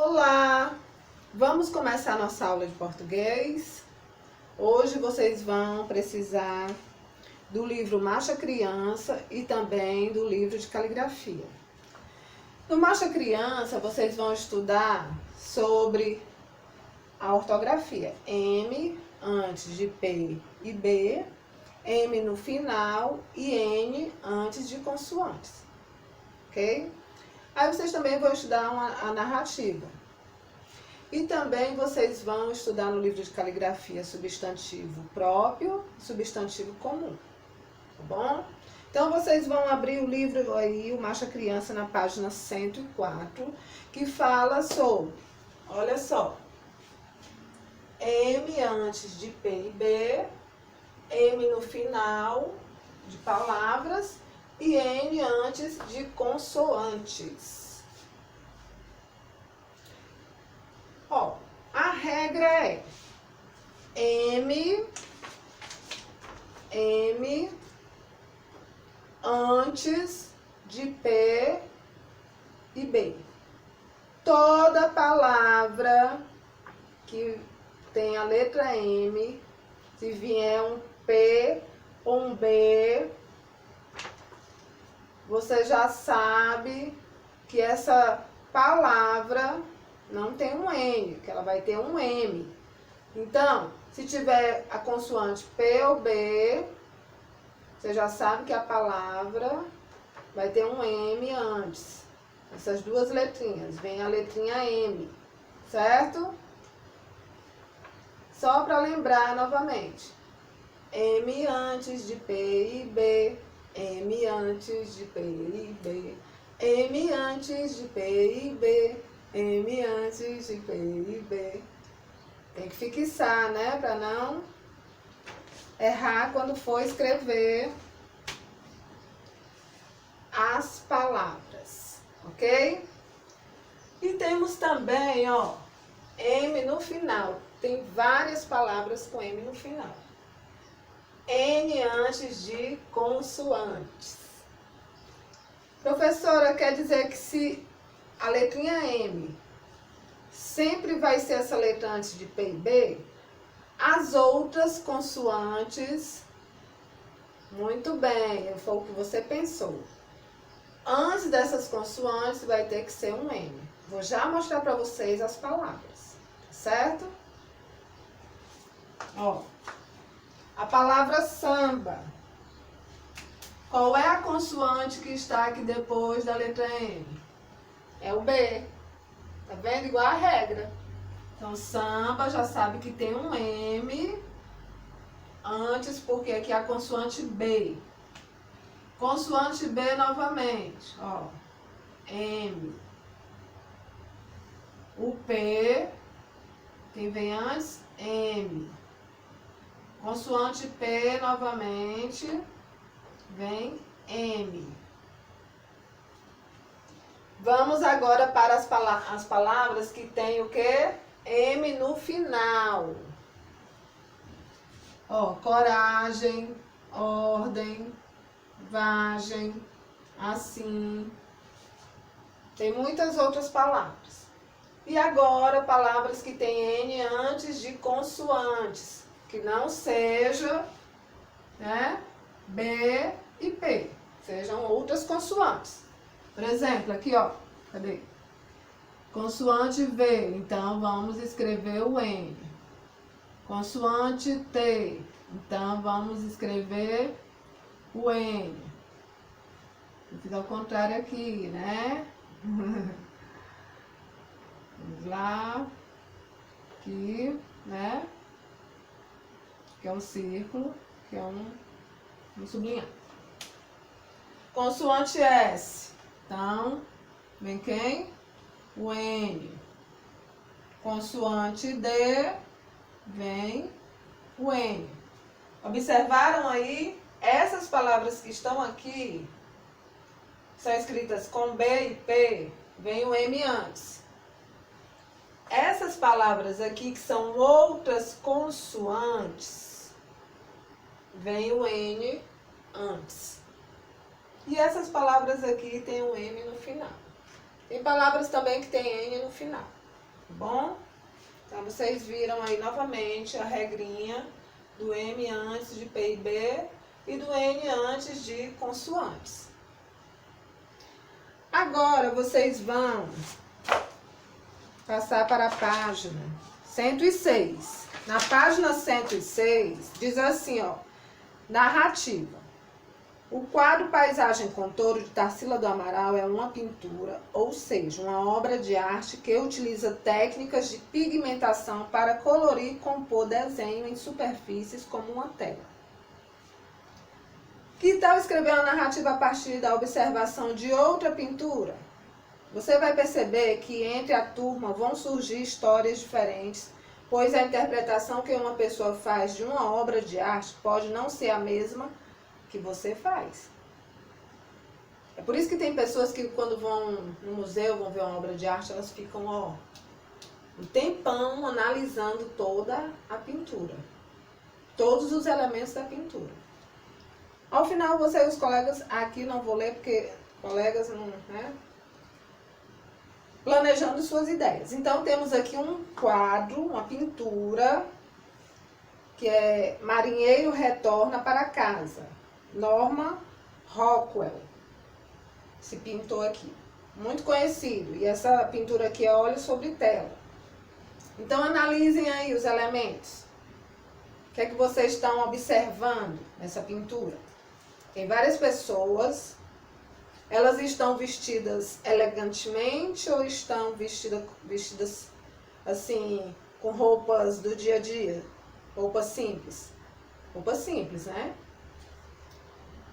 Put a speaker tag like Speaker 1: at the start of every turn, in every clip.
Speaker 1: Olá! Vamos começar nossa aula de português. Hoje vocês vão precisar do livro Marcha Criança e também do livro de caligrafia. No Marcha Criança, vocês vão estudar sobre a ortografia. M antes de P e B, M no final e N antes de consoantes. Ok? Aí vocês também vão estudar a narrativa. E também vocês vão estudar no livro de caligrafia substantivo próprio e substantivo comum. Tá bom? Então vocês vão abrir o livro aí, o Marcha Criança, na página 104, que fala sobre, olha só, M antes de P e B, M no final de palavras e N antes de consoantes. Ó, a regra é M antes de P e B. Toda palavra que tem a letra M, se vier um P ou um B, você já sabe que essa palavra não tem um N, que ela vai ter um M. Então, se tiver a consoante P ou B, você já sabe que a palavra vai ter um M antes. Essas duas letrinhas, vem a letrinha M, certo? Só para lembrar novamente. M antes de P e B, M antes de P e B, M antes de P e B, M antes de P e B. Tem que fixar, né? Para não errar quando for escrever as palavras, ok? E temos também, ó, M no final. Tem várias palavras com M no final. N antes de consoantes. Professora, quer dizer que se a letrinha M sempre vai ser essa letra antes de P e B, as outras consoantes, muito bem, foi o que você pensou. Antes dessas consoantes vai ter que ser um M. Vou já mostrar para vocês as palavras, certo? Ó, a palavra samba. Qual é a consoante que está aqui depois da letra M? É o B. Tá vendo? Igual a regra. Então, samba já sabe que tem um M antes, porque aqui é a consoante B. Consoante B novamente. Ó, M. O P, quem vem antes? M. Consoante P novamente, vem M. Vamos agora para as palavras que tem o quê? M no final. Ó, coragem, ordem, vagem, assim. Tem muitas outras palavras. E agora, palavras que tem N antes de consoantes, que não seja, né, B e P, sejam outras consoantes. Por exemplo, aqui, ó, cadê? Consoante V, então vamos escrever o N. Consoante T, então vamos escrever o N. Eu fiz ao contrário aqui, né? Vamos lá. Aqui, né? Que é um círculo, que é um sublinhado. Consoante S. Então, vem quem? O N. Consoante D, vem o N. Observaram aí? Essas palavras que estão aqui, são escritas com B e P, vem o M antes. Essas palavras aqui, que são outras consoantes, vem o N antes. E essas palavras aqui tem um M no final. Tem palavras também que tem N no final. bom? Então, vocês viram aí novamente a regrinha do M antes de P e B e do N antes de consoantes. Agora, vocês vão passar para a página 106. Na página 106, diz assim, ó, narrativa. O quadro Paisagem com Touro de Tarsila do Amaral é uma pintura, ou seja, uma obra de arte que utiliza técnicas de pigmentação para colorir e compor desenho em superfícies como uma tela. Que tal escrever uma narrativa a partir da observação de outra pintura? Você vai perceber que entre a turma vão surgir histórias diferentes, pois a interpretação que uma pessoa faz de uma obra de arte pode não ser a mesma que você faz. É por isso que tem pessoas que quando vão no museu, vão ver uma obra de arte, elas ficam, ó, um tempão analisando toda a pintura. Todos os elementos da pintura. Ao final, você e os colegas, aqui não vou ler porque colegas não, né? Planejando suas ideias. Então, temos aqui um quadro, uma pintura, que é Marinheiro Retorna para Casa. Norman Rockwell, esse pintor aqui, muito conhecido. E essa pintura aqui é óleo sobre tela. Então, analisem aí os elementos. O que é que vocês estão observando nessa pintura? Tem várias pessoas. Elas estão vestidas elegantemente ou estão vestidas assim, com roupas do dia a dia? Roupas simples. Roupas simples, né?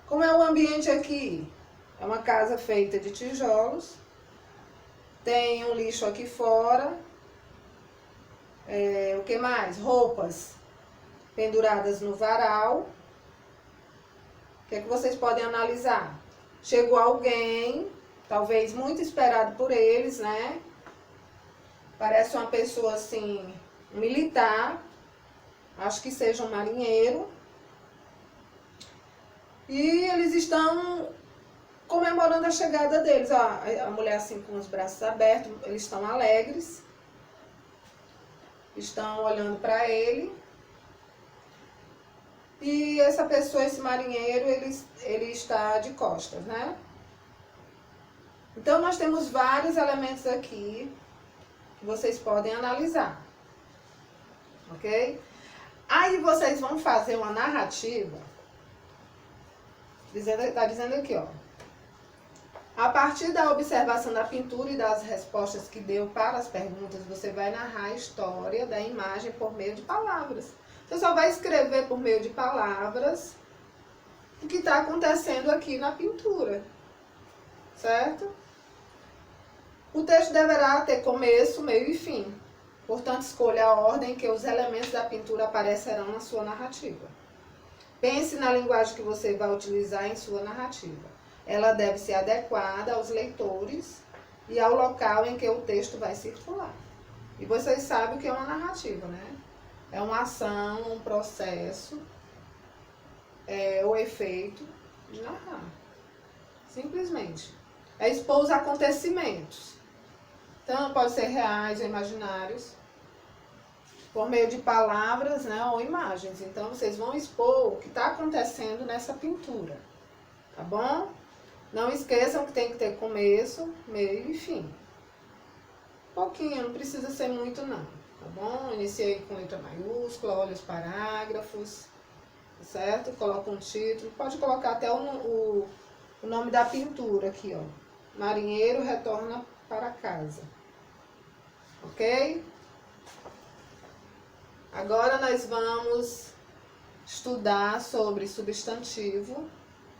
Speaker 1: Como é o ambiente aqui? É uma casa feita de tijolos. Tem um lixo aqui fora. O que mais? Roupas penduradas no varal. O que é que vocês podem analisar? Chegou alguém, talvez muito esperado por eles, né? Parece uma pessoa assim, um militar. Acho que seja um marinheiro. E eles estão comemorando a chegada deles. Ó, a mulher assim com os braços abertos, eles estão alegres. Estão olhando para ele. E essa pessoa, esse marinheiro, ele está de costas, né? Então, nós temos vários elementos aqui que vocês podem analisar. Ok? Aí vocês vão fazer uma narrativa. Está dizendo aqui, ó. A partir da observação da pintura e das respostas que deu para as perguntas, você vai narrar a história da imagem por meio de palavras. Você só vai escrever por meio de palavras o que está acontecendo aqui na pintura. Certo? O texto deverá ter começo, meio e fim. Portanto, escolha a ordem que os elementos da pintura aparecerão na sua narrativa. Pense na linguagem que você vai utilizar em sua narrativa. Ela deve ser adequada aos leitores e ao local em que o texto vai circular. E vocês sabem o que é uma narrativa, né? É uma ação, um processo, o efeito de narrar. Simplesmente. É expor os acontecimentos. Então, pode ser reais ou imaginários, por meio de palavras, né, ou imagens. Então, vocês vão expor o que está acontecendo nessa pintura. Tá bom? Não esqueçam que tem que ter começo, meio e fim. Pouquinho, não precisa ser muito não. Tá bom? Iniciei com letra maiúscula, olha os parágrafos, certo? Coloca um título. Pode colocar até o nome da pintura aqui, ó. Marinheiro Retorna para Casa. Ok? Agora nós vamos estudar sobre substantivo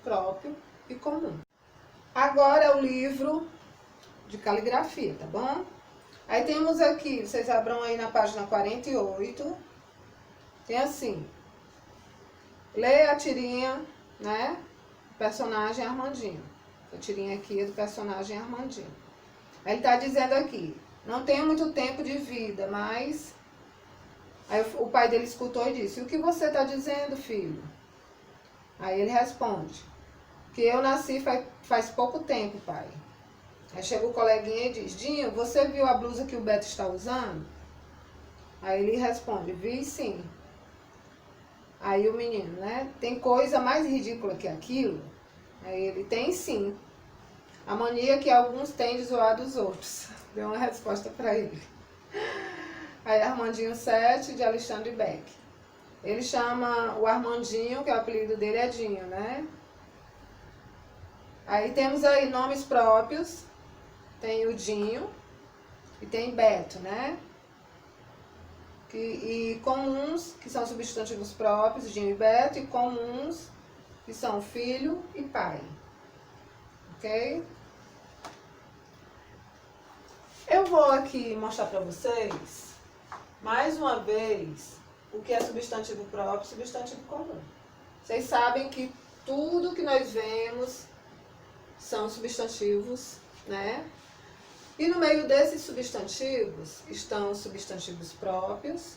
Speaker 1: próprio e comum. Agora é o livro de caligrafia, tá bom? Aí temos aqui, vocês abram aí na página 48, tem assim, leia a tirinha, né, do personagem Armandinho. A tirinha aqui é do personagem Armandinho. Aí ele tá dizendo aqui, não tenho muito tempo de vida, mas... Aí o pai dele escutou e disse, o que você tá dizendo, filho? Aí ele responde, que eu nasci faz pouco tempo, pai. Aí chega o coleguinha e diz, Dinho, você viu a blusa que o Beto está usando? Aí ele responde, vi sim. Aí o menino, né? Tem coisa mais ridícula que aquilo? Aí ele, tem sim. A mania que alguns têm de zoar dos outros. Deu uma resposta para ele. Aí Armandinho 7, de Alexandre Beck. Ele chama o Armandinho, que é o apelido dele é Dinho, né? Aí temos aí nomes próprios. Tem o Dinho e tem Beto, né? E comuns, que são substantivos próprios, Dinho e Beto, e comuns, que são filho e pai. Ok? Eu vou aqui mostrar para vocês, mais uma vez, o que é substantivo próprio e substantivo comum. Vocês sabem que tudo que nós vemos são substantivos, né? E no meio desses substantivos estão os substantivos próprios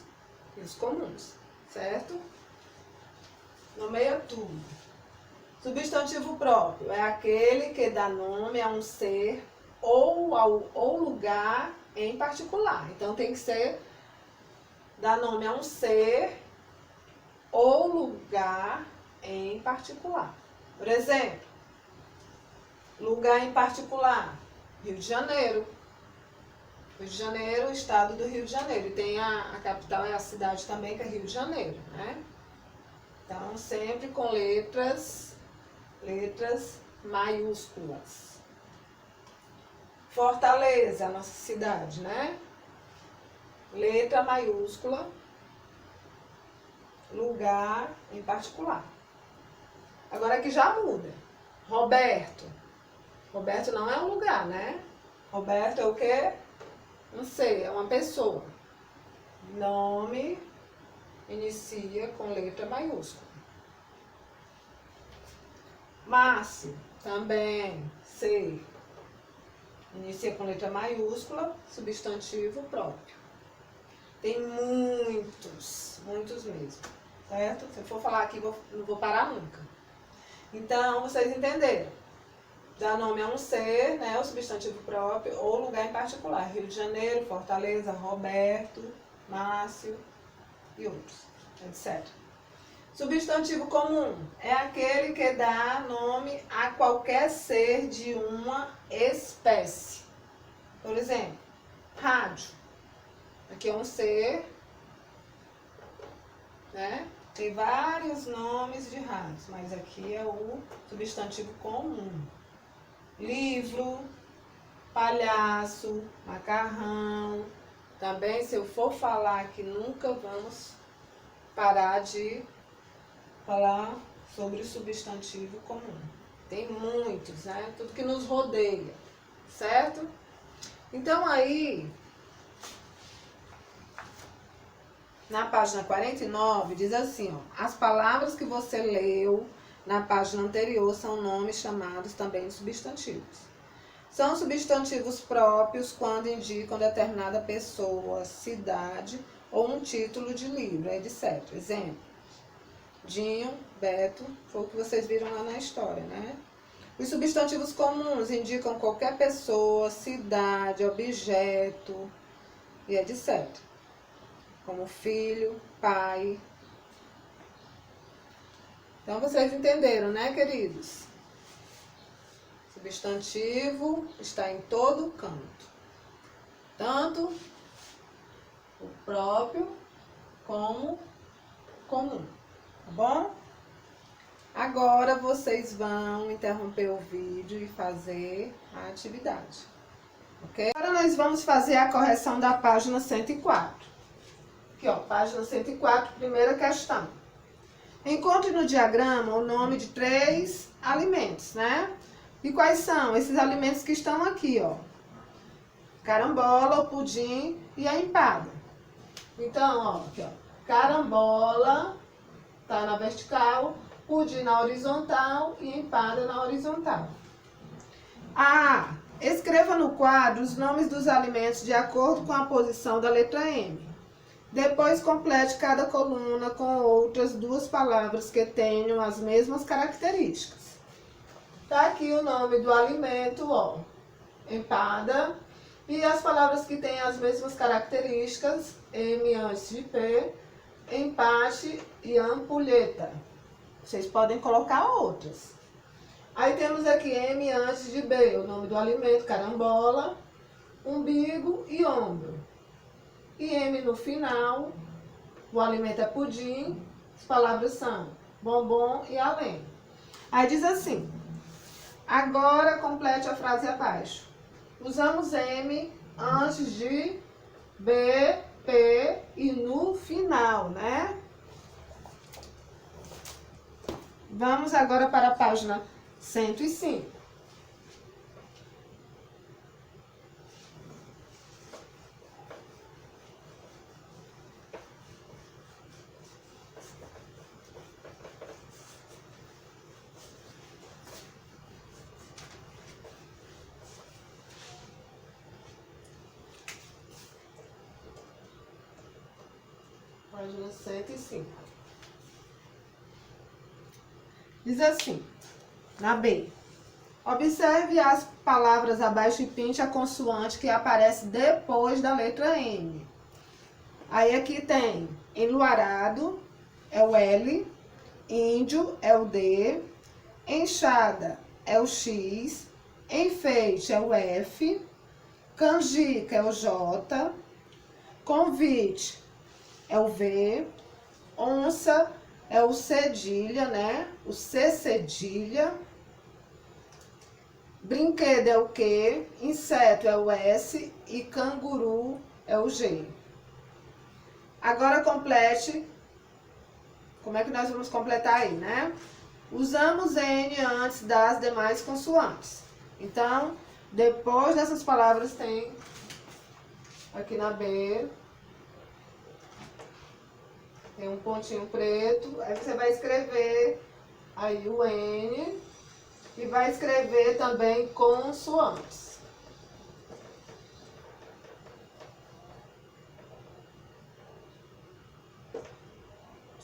Speaker 1: e os comuns, certo? Nomeia tudo. Substantivo próprio é aquele que dá nome a um ser ou lugar em particular. Então tem que ser, dá nome a um ser ou lugar em particular. Por exemplo, lugar em particular, Rio de Janeiro. Rio de Janeiro, estado do Rio de Janeiro. E tem a capital, é a cidade também, que é Rio de Janeiro, né? Então, sempre com letras maiúsculas. Fortaleza, a nossa cidade, né? Letra maiúscula, lugar em particular. Agora aqui já muda. Roberto. Roberto não é um lugar, né? Roberto é o quê? Não sei, é uma pessoa. Nome inicia com letra maiúscula. Márcio, também, sei. Inicia com letra maiúscula, substantivo próprio. Tem muitos mesmo, certo? Se eu for falar aqui, não vou parar nunca. Então, vocês entenderam. Dá nome a um ser, né, o substantivo próprio, ou lugar em particular. Rio de Janeiro, Fortaleza, Roberto, Márcio e outros, etc. Substantivo comum é aquele que dá nome a qualquer ser de uma espécie. Por exemplo, rádio. Aqui é um ser, né? Tem vários nomes de rádios, mas aqui é o substantivo comum. Livro, palhaço, macarrão. Também, se eu for falar aqui, nunca vamos parar de falar sobre o substantivo comum. Tem muitos, né? Tudo que nos rodeia, certo? Então, aí, na página 49, diz assim, ó, as palavras que você leu na página anterior são nomes chamados também de substantivos. São substantivos próprios quando indicam determinada pessoa, cidade ou um título de livro, etc. Exemplo, Dinho, Beto, foi o que vocês viram lá na história, né? Os substantivos comuns indicam qualquer pessoa, cidade, objeto e etc. Como filho, pai. Então, vocês entenderam, né, queridos? Substantivo está em todo canto. Tanto o próprio como o comum. Tá bom? Agora, vocês vão interromper o vídeo e fazer a atividade. Ok? Agora, nós vamos fazer a correção da página 104. Aqui, ó, página 104, primeira questão. Encontre no diagrama o nome de 3 alimentos, né? E quais são esses alimentos que estão aqui, ó? Carambola, o pudim e a empada. Então, ó, aqui, ó. Carambola tá na vertical, pudim na horizontal e empada na horizontal. A. Escreva no quadro os nomes dos alimentos de acordo com a posição da letra M. Depois complete cada coluna com outras 2 palavras que tenham as mesmas características. Tá aqui o nome do alimento, ó. empada. E as palavras que têm as mesmas características, M antes de P, empate e ampulheta. Vocês podem colocar outras. Aí temos aqui M antes de B, o nome do alimento, carambola, umbigo e ombro. E M no final, o alimento é pudim, as palavras são bombom e além. Aí diz assim, agora complete a frase abaixo. Usamos M antes de B, P e no final, né? Vamos agora para a página 105. Página 105. Diz assim, na B. Observe as palavras abaixo e pinte a consoante que aparece depois da letra M. Aí aqui tem enluarado, é o L, índio é o D, enxada é o X, enfeite é o F, canjica é o J, convite é o V, onça é o cedilha, né? O C cedilha. Brinquedo é o Q, inseto é o S e canguru é o G. Agora complete. Como é que nós vamos completar aí, né? Usamos N antes das demais consoantes. Então, depois dessas palavras tem aqui na B, tem um pontinho preto, aí você vai escrever aí o N e vai escrever também consoantes.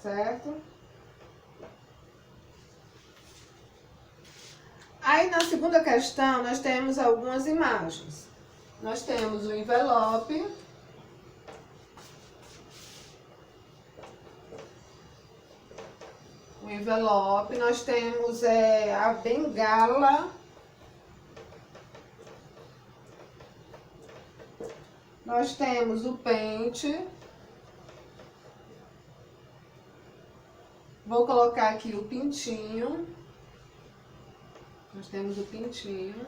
Speaker 1: Certo? Aí na segunda questão nós temos algumas imagens. Nós temos o envelope. O envelope, nós temos a bengala, nós temos o pente, vou colocar aqui o pintinho, nós temos o pintinho,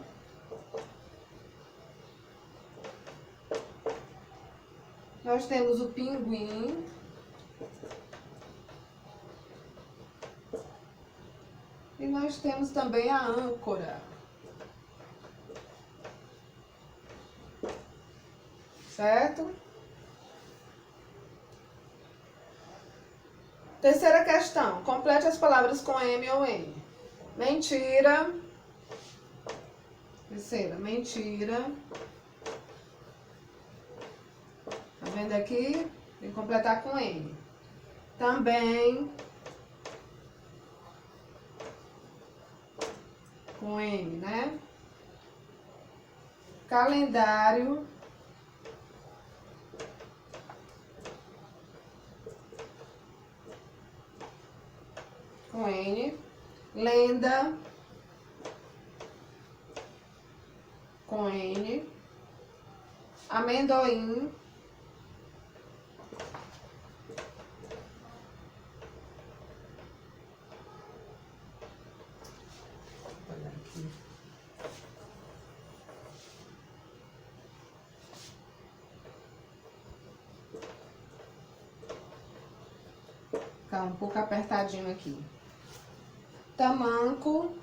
Speaker 1: nós temos o pinguim, e nós temos também a âncora. Certo? Terceira questão. Complete as palavras com M ou N. Mentira. Terceira, mentira. Tá vendo aqui? Tem que completar com N. Também. Com M, né? Calendário. Com N. Lenda. Com N. Amendoim. Ficar um pouco apertadinho aqui. Tamanco.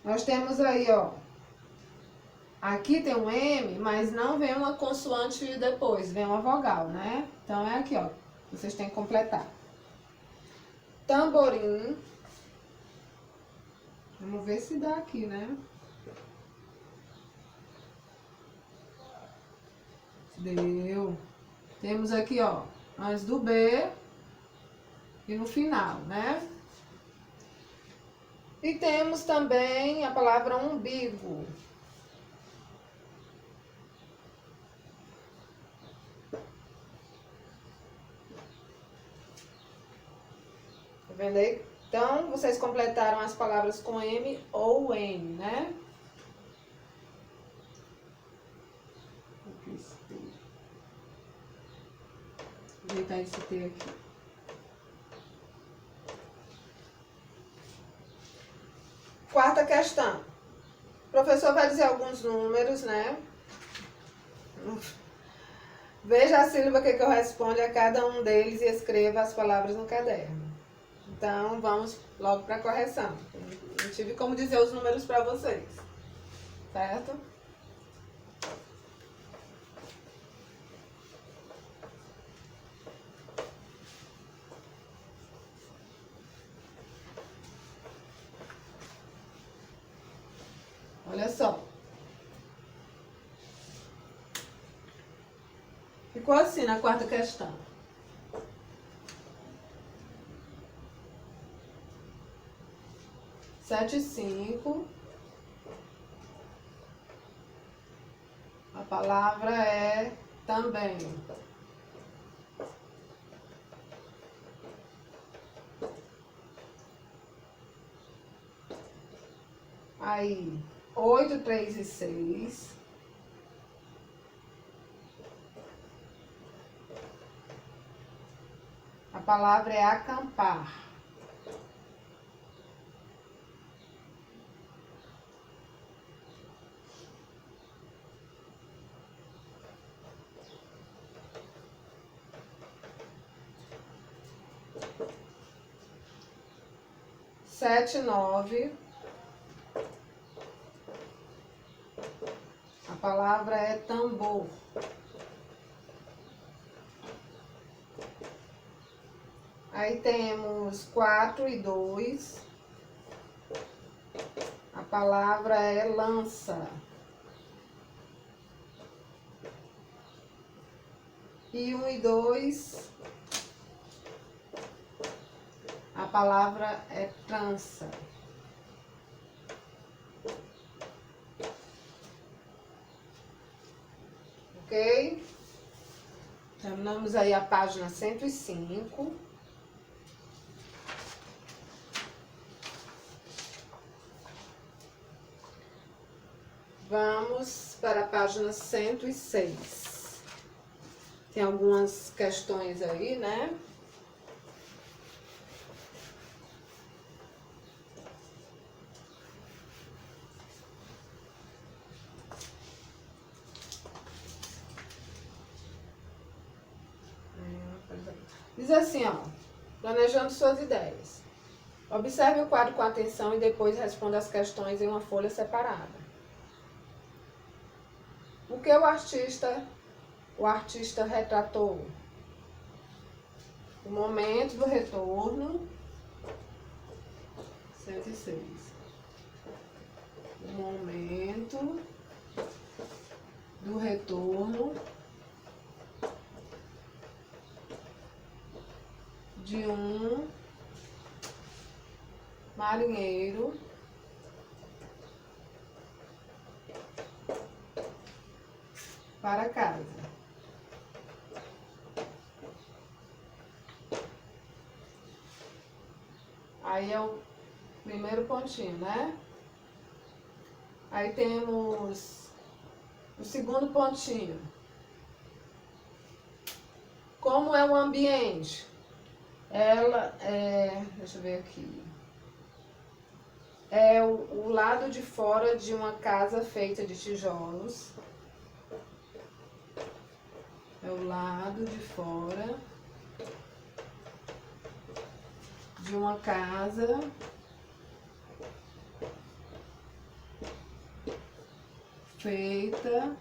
Speaker 1: Nós temos aí, ó. Aqui tem um M, mas não vem uma consoante depois, vem uma vogal, né? Então é aqui, ó. Vocês têm que completar. Tamborim. Vamos ver se dá aqui, né? Deu. Temos aqui, ó, antes do B e no final, né? E temos também a palavra umbigo. Tá vendo aí? Então, vocês completaram as palavras com M ou N, né? Vou ajeitar esse T aqui. Quarta questão. O professor vai dizer alguns números, né? Veja a sílaba que eu respondo a cada um deles e escreva as palavras no caderno. Então, vamos logo para a correção. Não tive como dizer os números para vocês, certo? Olha só. Ficou assim na quarta questão. Sete e cinco. A palavra é também. Aí, 8, 3 e 6. A palavra é acampar. Sete, 9. A palavra é tambor. Aí temos 4 e 2. A palavra é lança. E 1 e 2. A palavra é trança. Ok? Terminamos aí a página 105. Vamos para a página 106. Tem algumas questões aí, né? Diz assim, ó, planejando suas ideias. Observe o quadro com atenção e depois responda as questões em uma folha separada. O que o artista retratou? O momento do retorno, 106. O momento do retorno de um marinheiro para casa. Aí é o primeiro pontinho, né? Aí temos o segundo pontinho. Como é o ambiente? Ela é, deixa eu ver aqui. É o lado de fora de uma casa feita de tijolos. É o lado de fora de uma casa feita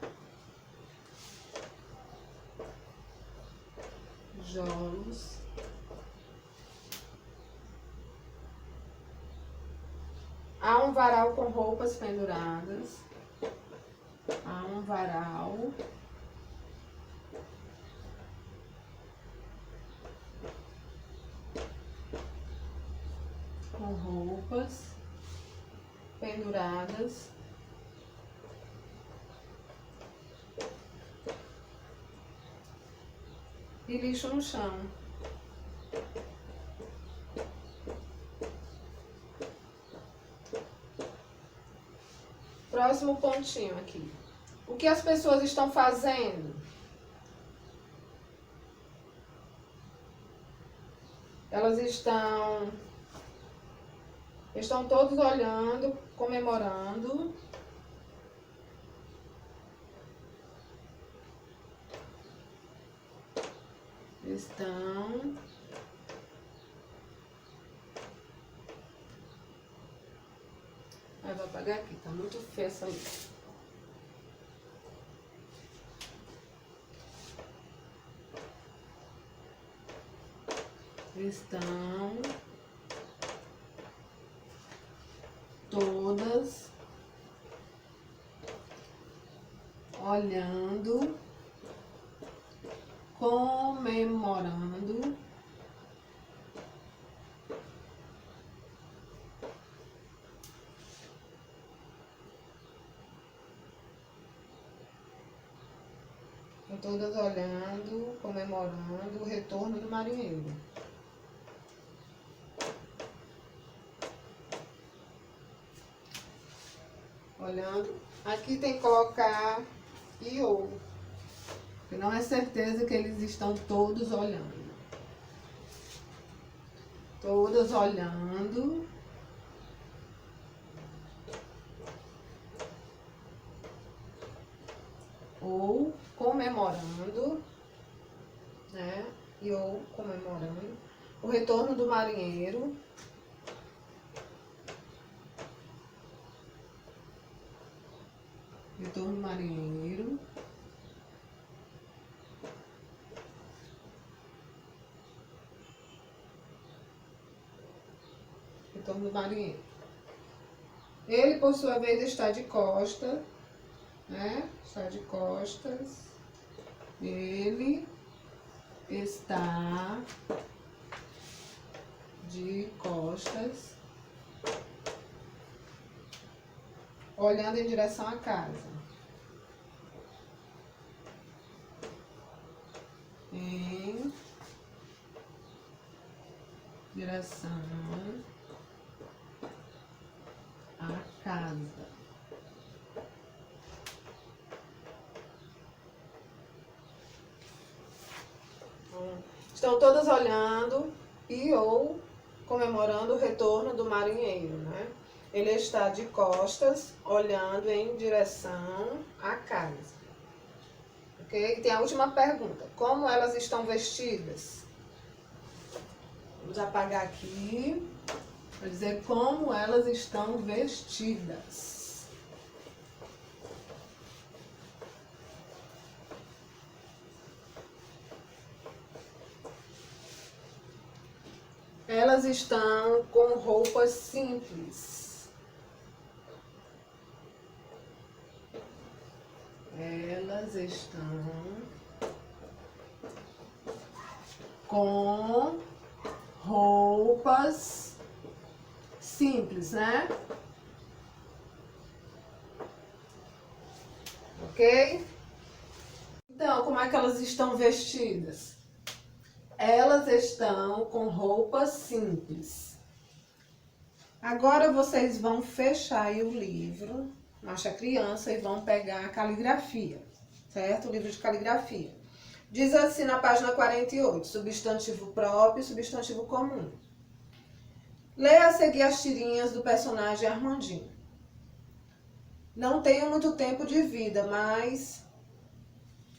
Speaker 1: de tijolos. Há um varal com roupas penduradas. Há um varal com roupas penduradas. E lixo no chão. Próximo pontinho aqui. O que as pessoas estão fazendo? Elas estão todos olhando, comemorando. Estão vou apagar aqui, tá muito feia essa luz. Estão todas olhando, comemorando. Todas olhando, comemorando o retorno do marinheiro. Olhando. Aqui tem que colocar "eu", porque não é certeza que eles estão todos olhando. Todas olhando. Ou comemorando, né? E ou comemorando o retorno do marinheiro. Retorno do marinheiro. Retorno do marinheiro. Ele, por sua vez, está de costas, né? Está de costas. Ele está de costas, olhando em direção à casa. Em direção à casa. Estão todas olhando e ou comemorando o retorno do marinheiro, né? Ele está de costas, olhando em direção à casa. Ok? E tem a última pergunta. Como elas estão vestidas? Vamos apagar aqui para dizer como elas estão vestidas. Elas estão com roupas simples. Elas estão com roupas simples, né? Ok? Então, como é que elas estão vestidas? Elas estão com roupas simples. Agora vocês vão fechar aí o livro, Marcha Criança, e vão pegar a caligrafia, certo? O livro de caligrafia. Diz assim na página 48, substantivo próprio e substantivo comum. Leia a seguir as tirinhas do personagem Armandinho. Não tenho muito tempo de vida, mas...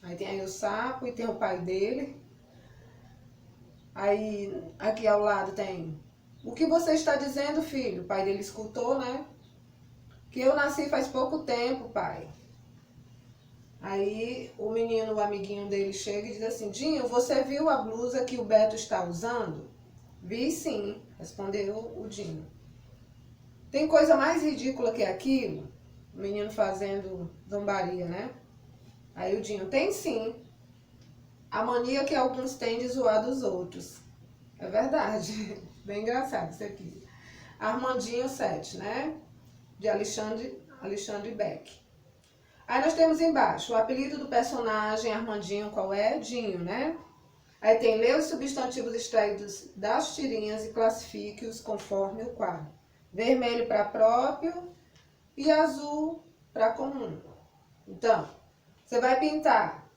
Speaker 1: Aí tem aí o sapo e tem o pai dele. Aí, aqui ao lado tem: o que você está dizendo, filho? O pai dele escutou, né? Que eu nasci faz pouco tempo, pai. Aí o menino, o amiguinho dele, chega e diz assim: Dinho, você viu a blusa que o Beto está usando? Vi sim, respondeu o Dinho. Tem coisa mais ridícula que aquilo? O menino fazendo zombaria, né? Aí o Dinho: tem sim. A mania que alguns têm de zoar dos outros. É verdade. Bem engraçado isso aqui. Armandinho 7, né? de Alexandre Beck. Aí nós temos embaixo o apelido do personagem Armandinho, qual é? Dinho, né? Aí tem lê os substantivos extraídos das tirinhas e classifique-os conforme o quadro. Vermelho para próprio e azul para comum. Então, você vai pintar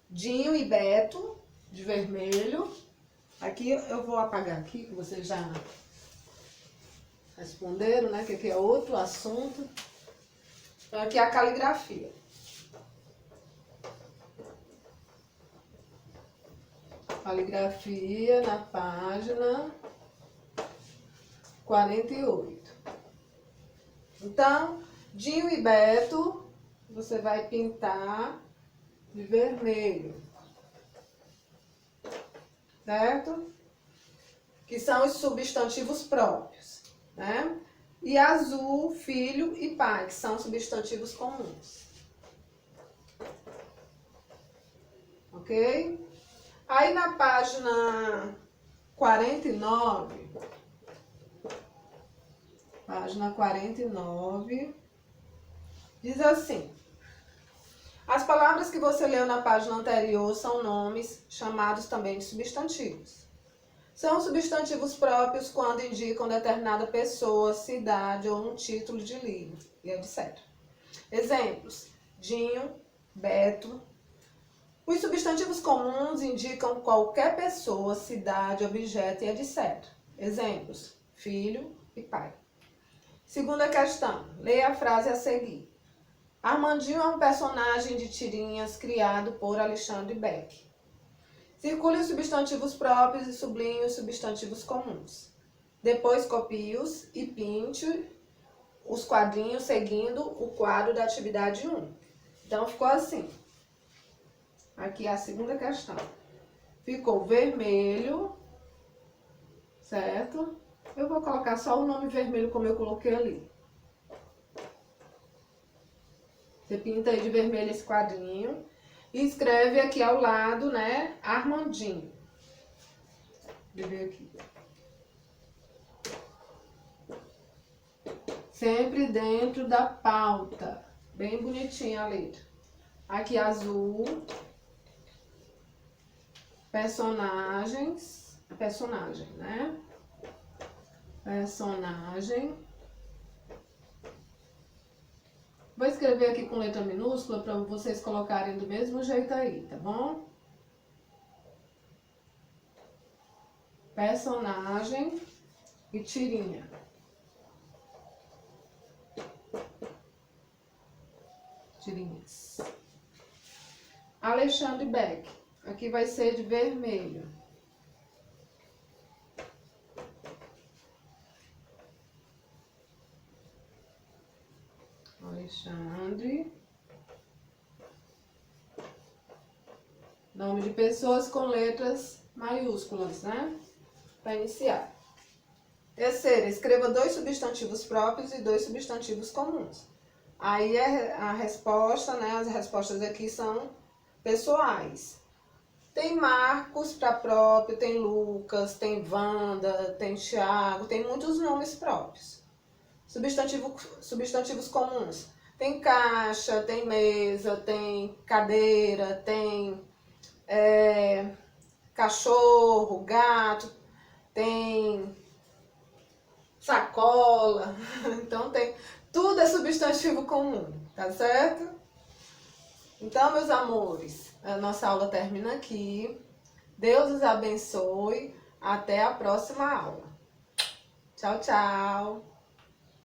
Speaker 1: Dinho e Beto de vermelho. Aqui eu vou apagar aqui, que vocês já responderam, né? Que aqui é outro assunto. Então, aqui é a caligrafia. Caligrafia na página 48. Então, Dinho e Beto, você vai pintar de vermelho. Certo? Que são os substantivos próprios, né? E azul, filho e pai, que são substantivos comuns. Ok? Aí na página 49, diz assim: as palavras que você leu na página anterior são nomes chamados também de substantivos. São substantivos próprios quando indicam determinada pessoa, cidade ou um título de livro, e etc. Exemplos: Dinho, Beto. Os substantivos comuns indicam qualquer pessoa, cidade, objeto e etc. Exemplos: filho e pai. Segunda questão. Leia a frase a seguir. Armandinho é um personagem de tirinhas criado por Alexandre Beck. Circule os substantivos próprios e sublinhe os substantivos comuns. Depois copie-os e pinte os quadrinhos seguindo o quadro da atividade 1. Então ficou assim. Aqui é a segunda questão. Ficou vermelho, certo? Eu vou colocar só o nome vermelho como eu coloquei ali. Você pinta aí de vermelho esse quadrinho e escreve aqui ao lado, né, Armandinho. Deixa eu ver aqui. Sempre dentro da pauta. Bem bonitinha a letra. Aqui azul. Personagem, né? Personagem. Vou escrever aqui com letra minúscula para vocês colocarem do mesmo jeito aí, tá bom? Personagem e tirinha. Tirinhas. Alexandre Beck. Aqui vai ser de vermelho. Alexandre. Nome de pessoas com letras maiúsculas, né? Para iniciar. Terceira, escreva 2 substantivos próprios e 2 substantivos comuns. Aí a resposta, né? As respostas aqui são pessoais. Tem Marcos para próprio, tem Lucas, tem Wanda, tem Thiago, tem muitos nomes próprios. Substantivos comuns. Tem caixa, tem mesa, tem cadeira, tem cachorro, gato, tem sacola. Então tem, tudo é substantivo comum, tá certo? Então, meus amores, a nossa aula termina aqui. Deus os abençoe. Até a próxima aula. Tchau, tchau.